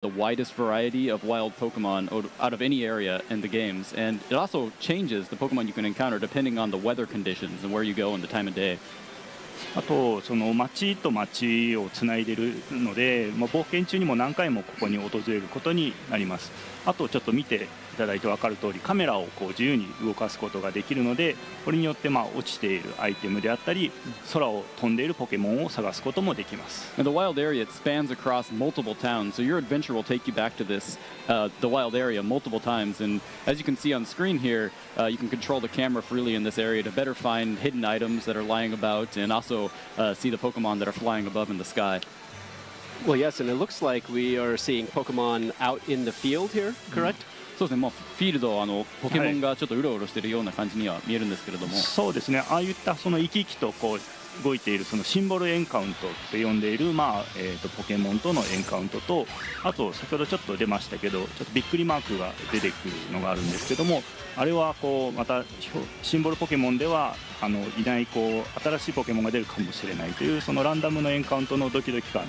the widest variety of wild Pokemon out of any area in the games, and it also changes the Pokemon you can encounter depending on the weather conditions and where you go and the time of day. あとその町と町をつないでるので、冒険中にも何回もここに訪れることになります。あとちょっと見ていただいて分かる通り、カメラをこう自由に動かすことができるので、これによって落ちているアイテムであったり、空を飛んでいるポケモンを探すこともできます。And the wild area, it spans across multiple towns, so your adventure will take you back to this, the wild area multiple times. And as you can see on screen here, you can control the camera freely in this area to better find hidden items that are lying about, and also see the Pokemon that are flying above in the sky. Well, yes, and it looks like we are seeing Pokemon out in the field here, correct? そうですね、フィールドポケモンがちょっとうろうろしているような感じには見えるんですけれども、そうですね、ああいったその生き生きとこう動いているそのシンボルエンカウントって呼んでいる、ポケモンとのエンカウントと、あと先ほどちょっと出ましたけど、ちょっとびっくりマークが出てくるのがあるんですけども、あれはこうまたシンボルポケモンではいないこう新しいポケモンが出るかもしれないというそのランダムのエンカウントのドキドキ感、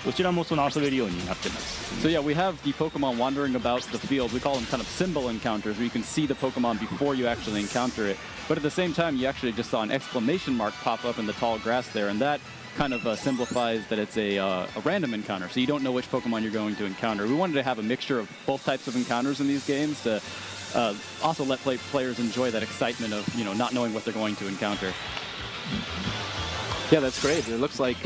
どちらもその遊べるようになってます。So yeah, we have the Pokemon wandering about the field. We call them kind of symbol encounters, where you can see the Pokemon before you actually encounter it. But at the same time, you actually just saw an exclamation mark pop up in the tall grass there, and that kind of simplifies that it's a random encounter, so you don't know which Pokemon you're going to encounter. We wanted to have a mixture of both types of encounters in these games to also let players enjoy that excitement of not knowing what they're going to encounter. Yeah, that's great. And it looks like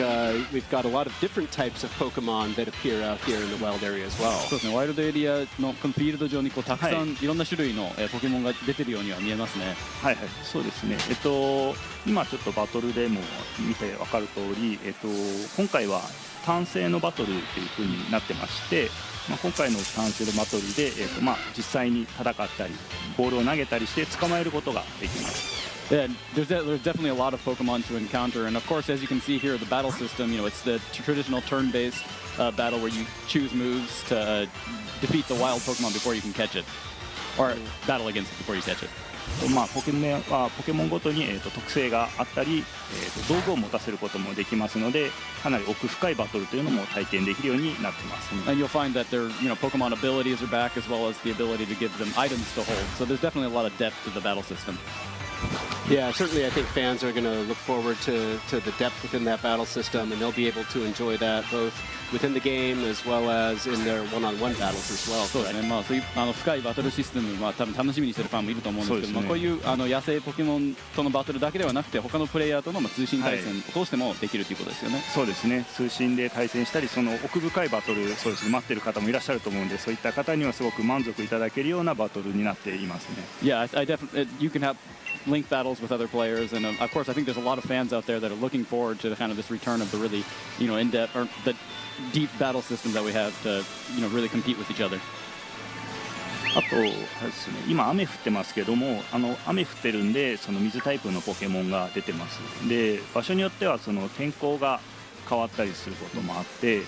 we've got a lot of different types of Pokemon that appear out here in the wild area as well. そうですね、ワイルドエリアのこのフィールド上にたくさんいろんな種類のポケモンが出てるようには見えますね。はいはい、そうですね。今ちょっとバトルでも見て分かる通り、今回は単性のバトルという風になってまして、今回の単性のバトルで、実際に戦ったりボールを投げたりして捕まえることができます。Yeah, there's definitely a lot of Pokemon to encounter, and of course, as you can see here, the battle system, it's the traditional turn-based battle where you choose moves to defeat the wild Pokemon before you can catch it, or battle against it before you catch it. ポケモンごとに、特性があったり、道具を持たせることもできますので、かなり奥深いバトルというのも体験できるようになってます、ね。And you'll find that their Pokemon abilities are back, as well as the ability to give them items to hold. So there's definitely a lot of depth to the battle system. Yeah, certainly I think fans are going to look forward to the depth within that battle system, and they'll be able to enjoy that both within the game as well as in their one-on-one battles as well. そうですね、そういう深いバトルシステムは多分楽しみにしてるファンもいると思うんですけども、こういう野生ポケモンとのバトルだけではなくて、他のプレイヤーとの通信対戦を通してもできるということですよね。そうですね、通信で対戦したり、その奥深いバトル、そうですね、待ってる方もいらっしゃると思うんで、そういった方にはすごく満足いただけるようなバトルになっていますね。Yeah, I definitely you can have link battles with other players, and of course I think there's a lot of fans out there that are looking forward to kind of this return of the really in-depth or the deep battle system that we have to really compete with each other. あとですね、今雨降ってますけども、雨降ってるんでその水タイプのポケモンが出てます。で、場所によってはその天候が変わったりすることもあって、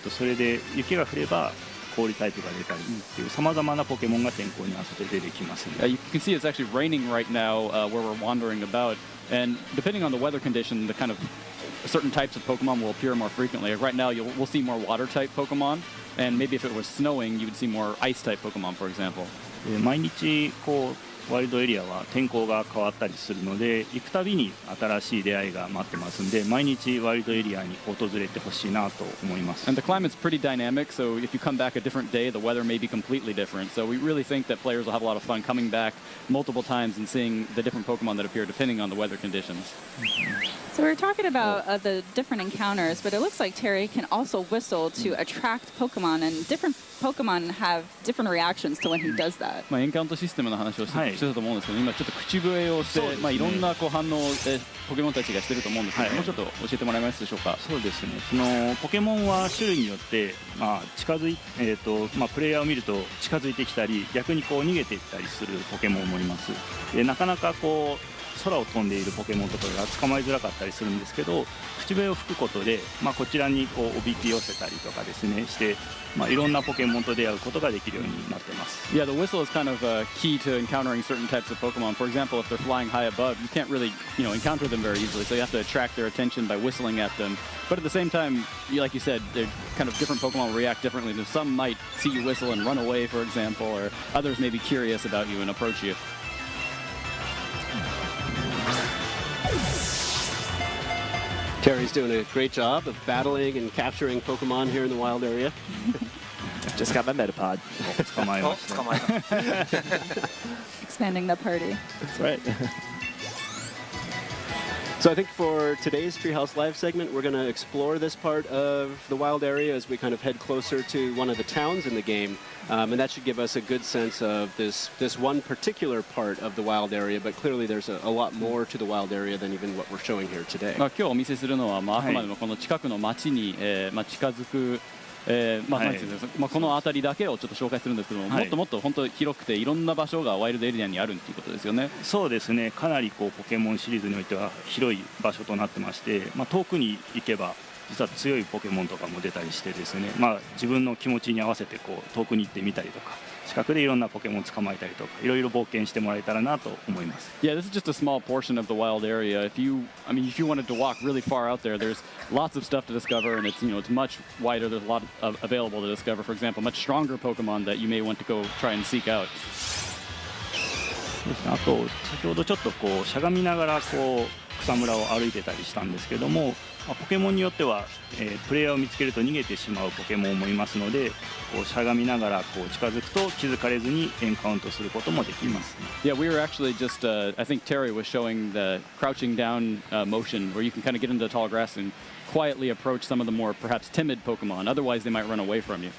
それで雪が降れば氷タイプが出たりっていうさまざまなポケモンが天候に合わせて出てきますね。You can see it's actually raining right now where we're wandering about, and depending on the weather condition, the kind of certain types of Pokemon will appear more frequently. Like right now, we'll see more water-type Pokemon, and maybe if it was snowing, you would see more ice-type Pokemon, for example. 毎日こうワイルドエリアは天候が変わったりするので、行くたびに新しい出会いが待ってますんで、毎日ワイルドエリアに訪れてほしいなと思います。And the climate's pretty dynamic, so if you come back a different day, the weather may be completely different. So we really think that players will have a lot of fun coming back multiple times and seeing the different Pokemon that appear depending on the weather conditions. So we're talking about the different encounters, but it looks like Terry can also whistle to attract Pokemon, and different Pokemon have different reactions to when he does that. エンカウントシステムの話をしてたと思うんですけど、今ちょっと口笛をして、いろんな反応をポケモンたちがしてると思うんですけど、もうちょっと教えてもらえますでしょうか。そうですね。そのポケモンは種類によって、近づいプレイヤーを見ると近づいてきたり、逆にこう逃げていったりするポケモンもいます。で、なかなかこう空を飛んでいるポケモンとかが捕まえづらかったりするんですけど、口笛を吹くことで、こちらにこうおびき寄せたりとかですねして、いろんなポケモンと出会うことができるようになってます。Yeah, the whistle is kind of key to encountering certain types of Pokemon. For example, if they're flying high above, you can't really, encounter them very easily. So you have to attract their attention by whistling at them. But at the same time, like you said, they're kind of different Pokemon react differently. Some might see you whistle and run away, for example, or others may be curious about you and approach you. Terry's doing a great job of battling and capturing Pokemon here in the wild area. Just got my Metapod. 捕まえました。捕まえた。 Expanding the party. That's right. So I think for today's Treehouse Live segment, we're going to explore this part of the wild area as we kind of head closer to one of the towns in the game. And that should give us a good sense of this one particular part of the wild area, but clearly there's a lot more to the wild area than even what we're showing here today. 今日お見せするのは、あくまでもこの近くの町に、近づく、なんていうんですか、この辺りだけをちょっと紹介するんですけども、もっともっと本当広くていろんな場所がワイルドエリアにあるっていうことですよね。そうですね、かなりこうポケモンシリーズにおいては広い場所となってまして、遠くに行けば実は強いポケモンとかも出たりしてですね、自分の気持ちに合わせてこう遠くに行ってみたりとか、近くでいろんなポケモンを捕まえたりとか、いろいろ冒険してもらえたらなと思います。Yeah, this is just a small portion of the wild area. If you wanted to walk really far out there, there's lots of stuff to discover, and it's much wider. There's a lot available to discover. For example, much stronger Pokemon that you may want to go try and seek out. あと先ほどちょっとこうしゃがみながらこう草むらを歩いてたりしたんですけども、ポケモンによっては、プレイヤーを見つけると逃げてしまうポケモンもいますので、こうしゃがみながらこう近づくと気づかれずにエンカウントすることもできます。Yeah, we were actually just, I think Terry was showing the crouching down motion where you can kind of get into the tall grass and quietly approach some of the more perhaps timid Pokemon. Otherwise, they might run away from you.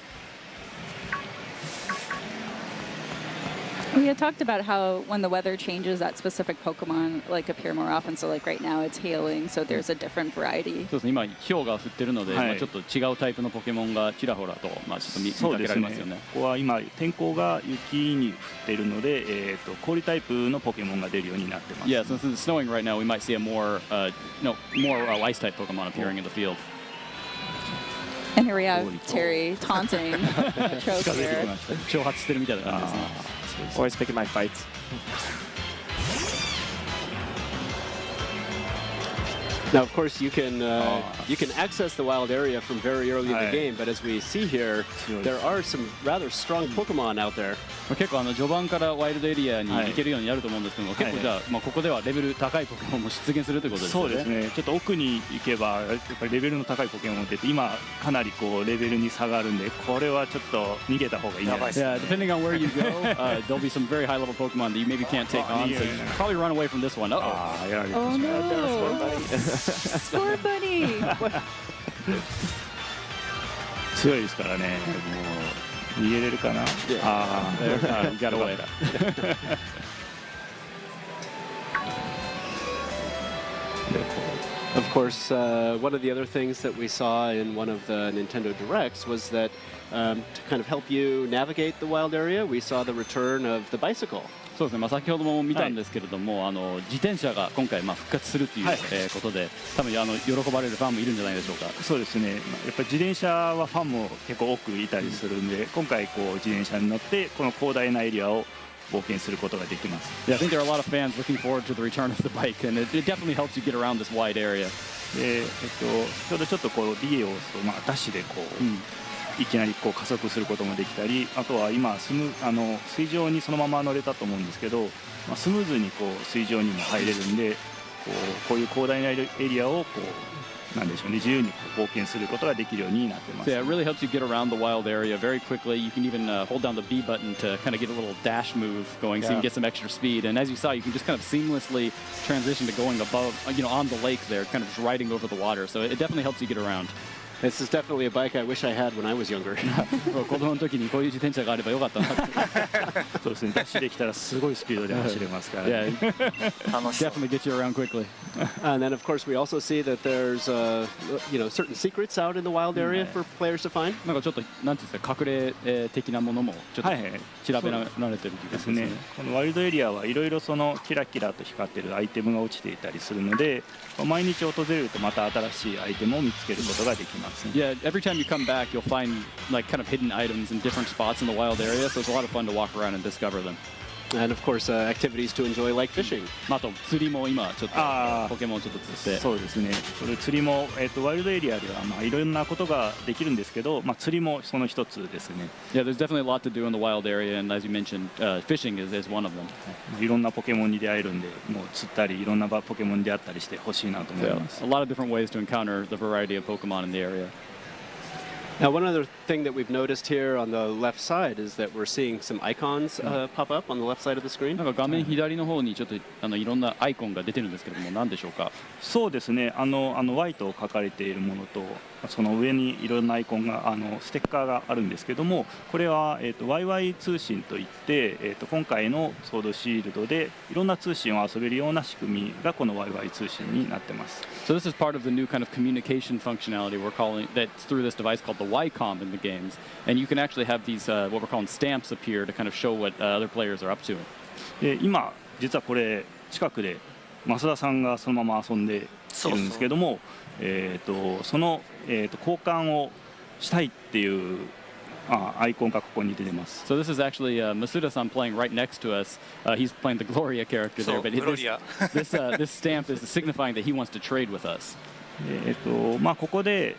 We had talked about how when the weather changes, that specific Pokemon appear more often. So right now it's hailing, so there's a different variety. そうですね、今氷が降ってるので、ちょっと違うタイプのポケモンがちらほらと、ちょっと見かけられますよね。ここは今天候が雪に降っているので、氷タイプのポケモンが出るようになってます。Yeah, since it's snowing right now, we might see a more ice type Pokemon appearing in the field. And here we have Terry taunting Choke here. 挑発してるみたいな感じですね。Always picking my fights. Now, of course, you can access the wild area from very early in the game, but as we see here, there are some rather strong Pokemon out there. 結構序盤からワイルドエリアに行けるようになると思うんですけども、結構じゃあ、ここではレベル高いポケモンも出現するということですね。そうですね。ちょっと奥に行けばやっぱりレベルの高いポケモンって今かなりこうレベルに差があるんで、これはちょっと逃げた方がいいんじゃないですか。Yeah, depending on where you go, there'll be some very high level Pokemon that you maybe can't take on. So you should probably run away from this one. Oh no! Score Bunny! 強いですからね。もう逃げれるかな。You got away. Of course, one of the other things that we saw in one of the Nintendo Directs was that to kind of help you navigate the wild area, we saw the return of the bicycle. そうですね、先ほども見たんですけれども、自転車が今回復活するということで、多分喜ばれるファンもいるんじゃないでしょうか。そうですね、やっぱり自転車はファンも結構多くいたりするんで、今回こう自転車に乗ってこの広大なエリアを冒険することができます。Yeah, I think there are a lot of fans looking forward to the return of the bike, and it definitely helps you get around this wide area. 先ほどちょっとこうリエをダッシュでこう、いきなりこう加速することもできたり、あとは今水上にそのまま乗れたと思うんですけど、スムーズにこう水上にも入れるんで、こういう広大なエリアをこうなんでしょうね、自由にこう冒険することができるようになってます。So yeah, it really helps you get around the wild area very quickly. You can even hold down the B button to kind of get a little dash move going, so you can get some extra speed. And as you saw, you can just kind of seamlessly transition to going above, on the lake there, kind of just riding over the water. So it definitely helps you get around. This is definitely a bike I wish I had when I was younger. 子供の時にこういう自転車があればよかったなって。そうですね、ダッシュできたらすごいスピードで走れますから、Yeah, 楽しそう。 definitely get you around quickly. And then, of course, we also see that there's, certain secrets out in the wild area for players to find. なんかちょっとなんていうんですか、隠れ的なものもちょっとはいはい調べられてる気がですねしますね。。このワイルドエリアはいろいろそのキラキラと光ってるアイテムが落ちていたりするので、毎日訪れるとまた新しいアイテムを見つけることができます。 Yeah, every time you come back, you'll find like kind of hidden items in different spots in the wild area, so it's a lot of fun to walk around and discover them. And, of course, activities to enjoy like fishing. あと釣りも今ちょっとあーポケモンちょっと釣って。そうですね。これ釣りも、ワイルドエリアではまあいろんなことができるんですけど、まあ釣りもその一つですね。 Yeah, there's definitely a lot to do in the wild area, and as you mentioned, fishing is one of them. いろんなポケモンに出会えるんで、もう釣ったりいろんなポケモンに出会ったりしてほしいなと思い So ます。 a lot of different ways to encounter the variety of Pokemon in the area. Now, one other thing that we've noticed here on the left side is that we're seeing some icons pop up on the left side of the screen. なんか画面左の方にちょっといろんなアイコンが出てるんですけども、何でしょうか。そうですね。Y と書かれているものと、その上にいろんなアイコンがステッカーがあるんですけども、これはYY 通信といって、今回のソードシールドでいろんな通信を遊べるような仕組みがこの YY 通信になってます。 So this is part of the new kind of communication functionality we're calling that's through this device called the Y-Com in the games, and you can actually have these what we're calling stamps appear to kind of show what other players are up to. で今実はこれ近くで増田さんがそのまま遊んでいるんですけども、その交換をしたいっていうアイコンがここに出てます。 So this is actually Masuda-san playing right next to us. He's playing the Gloria character there, but this stamp is signifying that he wants to trade with us. まあここで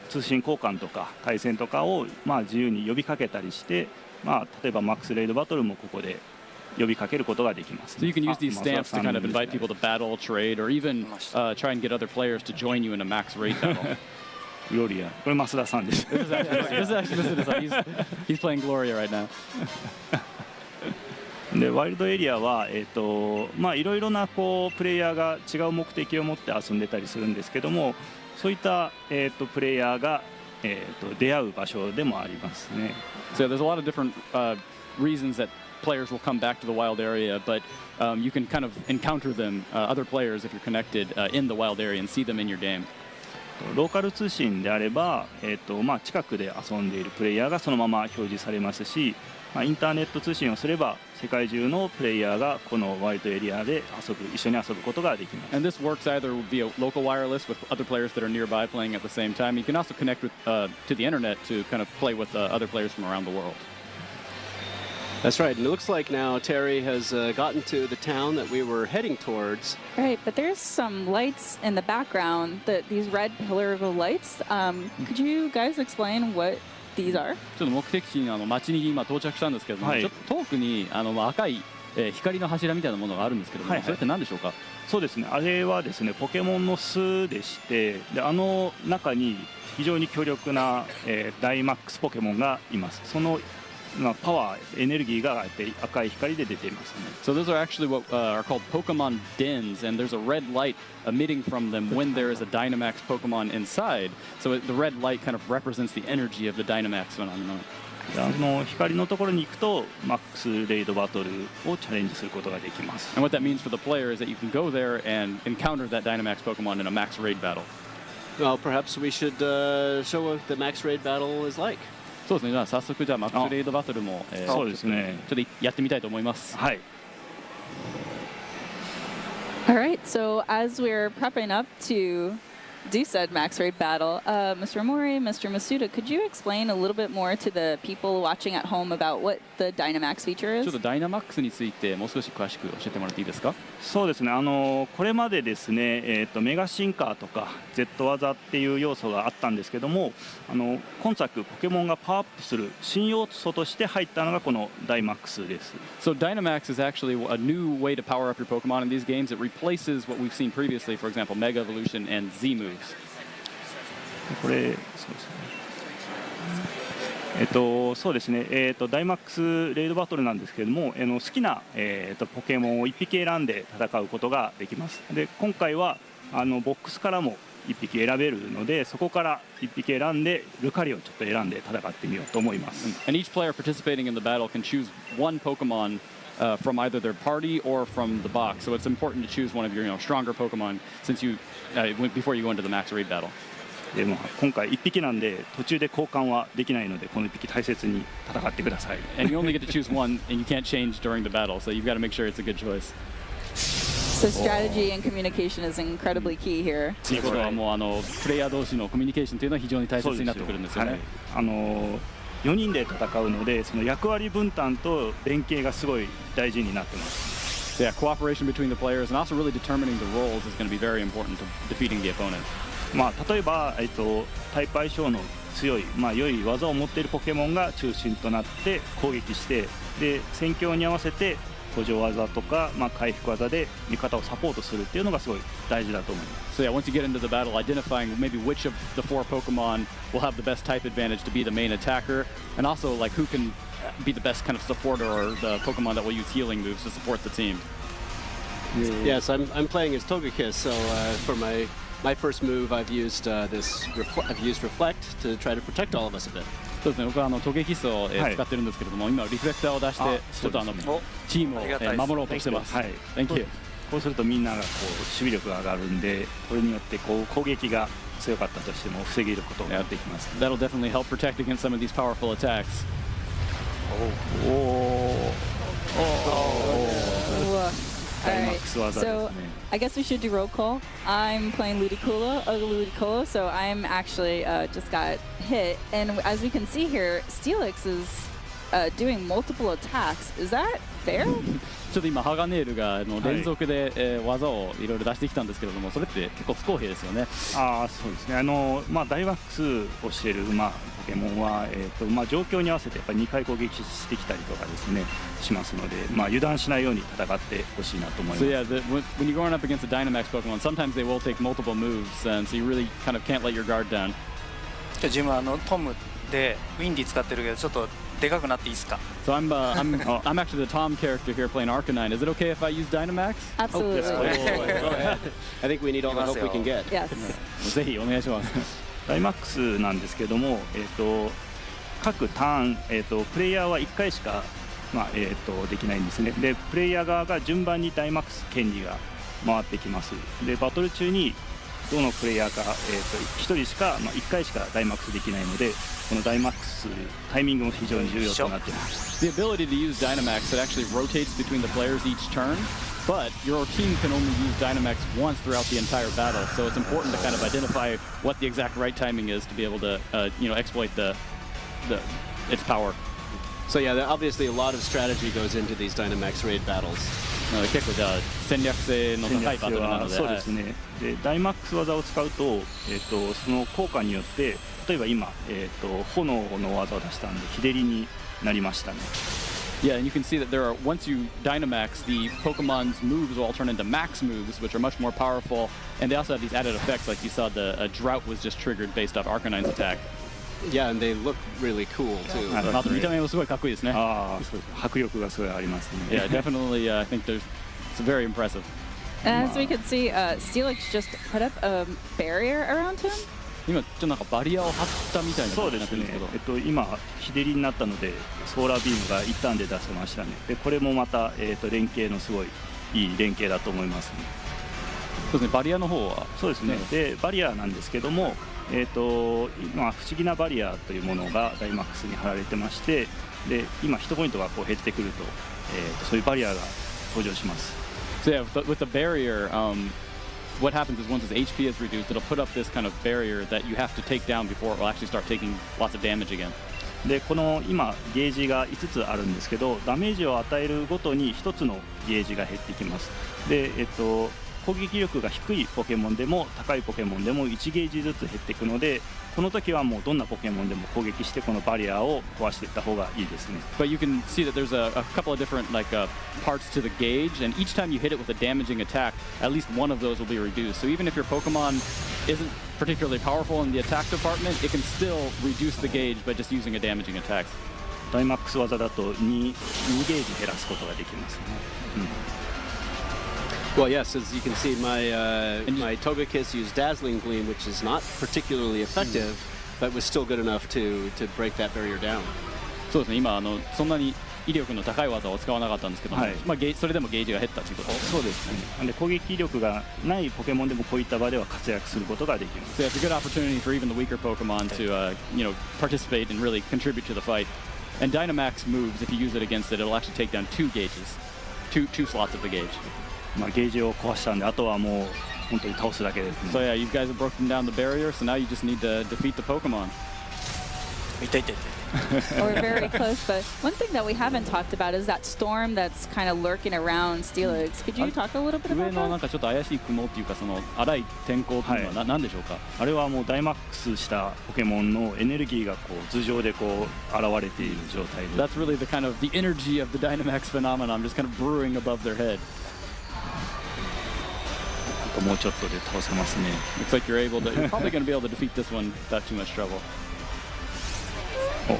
通信交換とか対戦とかをまあ自由に呼びかけたりして、まあ例えばマックスレイドバトルもここで呼びかけることができます。 So you can use these あ、増田 stamps さ to ん kind of ですね invite people to battle, trade, or even try and get other players to join you in a max raid battle. グロリア、これ増田さんです。 This is actually Masuda-san. He's playing Gloria right now. でワイルドエリアは、まあいろいろなこうプレイヤーが違う目的を持って遊んでたりするんですけども、そういった、プレイヤーが、出会う場所でもありますね。 So there's a lot of different reasons that players will come back to the wild area, but you can kind of encounter them, other players, if you're connected in the wild area and see them in your game. ローカル通信であれば、まあ近くで遊んでいるプレイヤーがそのまま表示されますし、まあインターネット通信をすれば世界中のプレイヤーがこのワイルドエリアで一緒に遊ぶことができます。 And this works either via local wireless with other players that are nearby playing at the same time. You can also connect with, to the internet to kind of play with other players from around the world. That's right. And it looks like now Terry has gotten to the town that we were heading towards. Right, but there's some lights in the background, these red pillar lights. Could you guys explain what these are? ちょっと目的地に町に今到着したんですけども、はいちょっと遠くに赤い、光の柱みたいなものがあるんですけども、はいはいそれって何でしょうか。そうですね、あれはですねポケモンの巣でして、で中に非常に強力な、ダイマックスポケモンがいます。そのパワーエネルギーが赤い光で出ていますね。 So those are actually what are called Pokemon dens, and there's a red light emitting from them when there is a Dynamax Pokemon inside. So the red light kind of represents the energy of the Dynamax phenomenon. で光のところに行くとマックスレイドバトルをチャレンジすることができます。 And what that means for the player is that you can go there and encounter that Dynamax Pokemon in a max raid battle. Well, perhaps we should show what the max raid battle is like. そうですね。じゃあ早速じゃあマックスレイドバトルも、そうですね。ちょっとやってみたいと思います。はい。 All right, so as we're prepping up to do said max raid battle, Mr. Amori, Mr. Masuda, could you explain a little bit more to the people watching at home about what the Dynamax feature ちょっ is? とダイナマックスについてもう少し詳しく教えてもらっていいですか。そうですね、これまでですね、メガシンカーとか Z 技っていう要素があったんですけども、今作ポケモンがパワーアップする新要素として入ったのがこのダイマックスです。 So Dynamax is actually a new way to power up your Pokemon in these games. It replaces what we've seen previously, for example, Mega Evolution and Z moves. これそうですね。そうですね、ダイマックスレイドバトルなんですけれども、好きな、ポケモンを1匹選んで戦うことができます。で今回はボックスからも1匹選べるので、そこから1匹選んでルカリをちょっと選んで戦ってみようと思います。And each player participating in the battle can choose one Pokemon from either their party or from the box. So it's important to choose one of your stronger Pokemon since you before you go into the max raid battle. でも今回1匹なんで途中で交換はできないので、この1匹大切に戦ってください。And you only get to choose one, and you can't change during the battle. So you've got to make sure it's a good choice. So strategy and communication is incredibly key here. ということはもうプレイヤー同士のコミュニケーションというのは非常に大切になってくるんですよね。はい、4人で戦うので、その役割分担と連携がすごい大事になってます。Yeah, cooperation between the players and also really determining the roles is going to be very important to defeating the opponent. 例えば、タイプ相性の強い、良い技を持っているポケモンが中心となって攻撃して、で戦況に合わせて補助技とか、回復技で味方をサポートするっていうのがすごい大事だと思います。So yeah, once you get into the battle, identifying maybe which of the 4 Pokemon will have the best type advantage to be the main attacker, and also like who can be the best kind of supporter or the Pokemon that will use healing moves to support the team. Yes, I'm playing as Togekiss, so for my first move, I've used Reflect to try to protect all of us a bit. そうですね、僕はトゲキスを使ってるんですけれども、今リフレクターを出してちょっとチームを守ろうとしてます。はい。Thank you. こうするとみんながこう守備力が上がるんで、これによってこう攻撃が強かったとしても防げることができます。That'll definitely help protect against some of these powerful attacks. All right, so I guess we should do roll call. I'm playing Ludicolo, so I'm actually just got hit. And as we can see here, Steelix is doing multiple attacks. Is that fair? ちょっと今ハガネールが連続で技をいろいろ出してきたんですけれども、それって結構不公平ですよね。そうですね。ダイマックスをしているポケモンは状況に合わせてやっぱり2回攻撃してきたりとかですねしますので、油断しないように戦ってほしいなと思います。So yeah, when you're going up against a Dynamax Pokemon, sometimes they will take multiple moves, and so you really kind of can't let your guard down. 自分はトムでウィンディ使ってるけどちょっとでかくなっていいですか？ So I'm actually the Tom character here playing Arcanine. Is it okay if I use Dynamax? Absolutely. Go ahead. I think we need all the help we can get. Yes. ぜひお願いします。ダイマックスなんですけども、各ターン、プレイヤーは1回しか、できないんですね。でプレイヤー側が順番にダイマックス権利が回ってきます。でバトル中にどのプレイヤーか、1人しか、1回しかダイマックスできないので、このダイマックスタイミングも非常に重要となっています。The ability to use Dynamax, it actually rotates between the players each turn, but your team can only use Dynamax once throughout the entire battle. So it's important to kind of identify what the exact right timing is to be able to, exploit its power. So yeah, obviously a lot of strategy goes into these Dynamax raid battles. 結構じゃあ戦略性の高いバトルなので、そうですね。でダイマックス技を使うと、その効果によって例えば今、炎の技を出したんで日照りになりましたね。Yeah, and you can see that there are, once you Dynamax, the Pokemon's moves will all turn into max moves, which are much more powerful, and they also have these added effects, like you saw the drought was just triggered based off Arcanine's attack. Yeah, and they look really cool too. あと見た目もすごいかっこいいですね。そうです。迫力がすごいありますね。Yeah, definitely. I think it's very impressive. And as we can see, Steelix just put up a barrier around him. 今ちょっとなんかバリアを張ったみたいな感じになってるんですけど、今日照りになったのでソーラービームが一旦で出せましたね。でこれもまた、連携のすごいいい連携だと思いますね。そうですね。バリアの方はそうですね。でバリアなんですけども、今不思議なバリアというものがダイマックスに貼られてまして、で今ヒットポイントがこう減ってくると、そういうバリアが登場します。So yeah, with the barrier, what happens is once its HP is reduced, it'll put up this kind of barrier that you have to take down before it will actually start taking lots of damage again. でこの今ゲージが5つあるんですけど、ダメージを与えるごとに1つのゲージが減ってきます。で攻撃力が低いポケモンでも高いポケモンでも1ゲージずつ減っていくので、この時はもうどんなポケモンでも攻撃してこのバリアを壊していった方がいいですね。But you can see that there's a couple of different parts to the gauge, and each time you hit it with a damaging attack, at least one of those will be reduced. So even if your Pokemon isn't particularly powerful in the attack department, it can still reduce the gauge by just using a damaging attack. ダイマックス技だと2ゲージ減らすことができますね。Well, yes, as you can see, my Togekiss used Dazzling Gleam, which is not particularly effective, but was still good enough to break that barrier down. そうですね、今そんなに威力の高い技を使わなかったんですけども、はいまあ、それでもゲージが減ったということです。そうですね。なんで攻撃力がないポケモンでもこういった場では活躍することができます。 So it's a good opportunity for even the weaker Pokemon to, participate and really contribute to the fight. And Dynamax moves, if you use it against it, it'll actually take down 2 gauges, two slots of the gauge. まあゲージを壊したんで、あとはもう本当に倒すだけですね。 So yeah, you guys have broken down the barrier, so now you just need to defeat the Pokemon. 痛い痛い痛い。 We're very close, but one thing that we haven't talked about is that storm that's kind of lurking around Steelix. Could you talk a little bit 上 about のなん that? かちょっと怪しい雲っていうか、その荒い天候っていうのは何でしょうか。あれはもうダイマックスしたポケモンのエネルギーがこう頭上でこう現れている状態で、 That's really the kind of the energy of the Dynamax phenomenon, just kind of brewing above their head. あともうちょっとで倒せますね。 Looks like you're probably going to be able to defeat this one without too much trouble. こ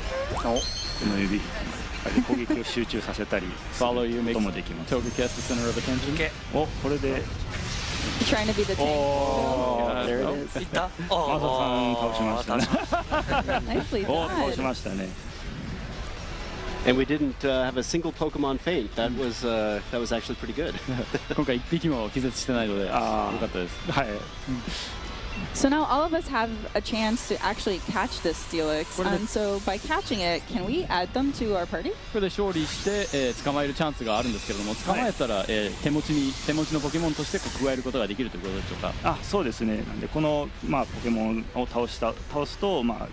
の指あれ攻撃を集中させたりする Follow you こ makes ともできます。 Togekiss the center of attention. お、これで Trying to be the tank. Yeah, there it no. is. いった。マサさん倒しましたね。 Nicely お、倒し done. ましたね。 And we didn't have a single Pokemon faint. That was actually pretty good. 今回1匹も気絶してないので、よかったです。はい。 So now all of us have a chance to actually catch this Steelix. What are the- And so by catching it, can we add them to our party? これで勝利して、捕まえるチャンスがあるんですけれども、捕まえたら、手持ちのポケモンとして加えることができるということでしょうか。あ、そうですね。なんでこのポケモンを倒すと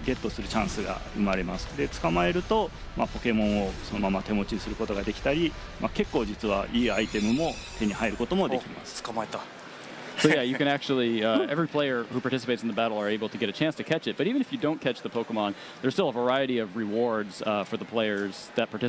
ゲットするチャンスが生まれます。で捕まえるとポケモンをそのまま手持ちにすることができたり、結構実はいいアイテムも手に入ることもできます。捕まえた。 So yeah, you can actually, every player who participates in the battle are able to get a chance to catch it. But even if you don't catch the Pokemon, there's still a variety of rewards for the players that participate.